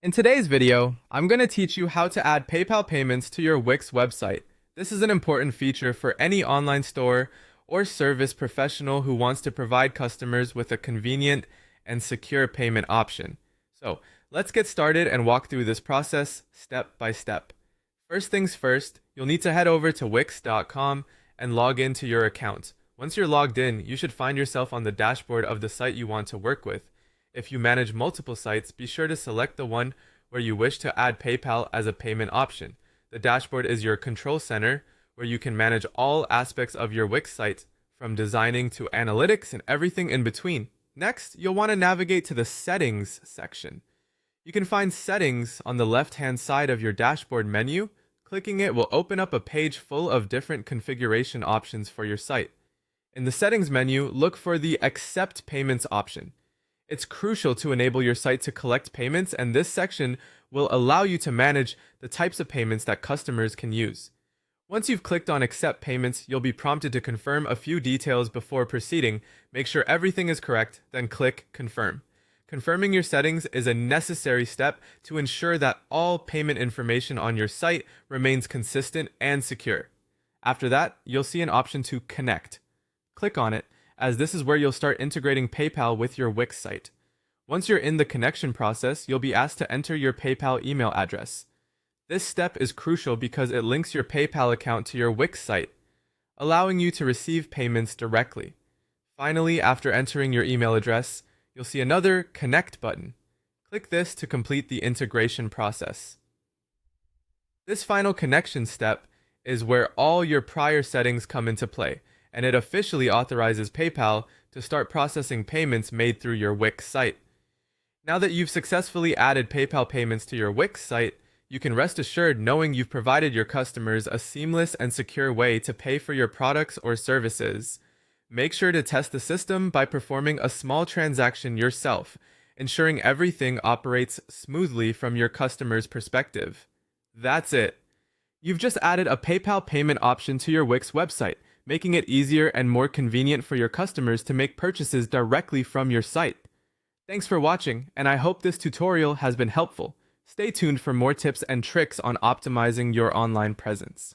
In today's video, I'm going to teach you how to add PayPal payments to your Wix website. This is an important feature for any online store or service professional who wants to provide customers with a convenient and secure payment option. So, let's get started and walk through this process step by step. First things first, you'll need to head over to Wix.com and log into your account. Once you're logged in, you should find yourself on the dashboard of the site you want to work with. If you manage multiple sites, be sure to select the one where you wish to add PayPal as a payment option. The dashboard is your control center where you can manage all aspects of your Wix site, from designing to analytics and everything in between. Next, you'll want to navigate to the Settings section. You can find Settings on the left-hand side of your dashboard menu. Clicking it will open up a page full of different configuration options for your site. In the Settings menu, look for the Accept Payments option. It's crucial to enable your site to collect payments, and this section will allow you to manage the types of payments that customers can use. Once you've clicked on Accept Payments, you'll be prompted to confirm a few details before proceeding. Make sure everything is correct, then click Confirm. Confirming your settings is a necessary step to ensure that all payment information on your site remains consistent and secure. After that, you'll see an option to Connect. Click on it, as this is where you'll start integrating PayPal with your Wix site. Once you're in the connection process, you'll be asked to enter your PayPal email address. This step is crucial because it links your PayPal account to your Wix site, allowing you to receive payments directly. Finally, after entering your email address, you'll see another Connect button. Click this to complete the integration process. This final connection step is where all your prior settings come into play, and it officially authorizes PayPal to start processing payments made through your Wix site. Now that you've successfully added PayPal payments to your Wix site, you can rest assured knowing you've provided your customers a seamless and secure way to pay for your products or services. Make sure to test the system by performing a small transaction yourself, ensuring everything operates smoothly from your customer's perspective. That's it. You've just added a PayPal payment option to your Wix website, making it easier and more convenient for your customers to make purchases directly from your site. Thanks for watching, and I hope this tutorial has been helpful. Stay tuned for more tips and tricks on optimizing your online presence.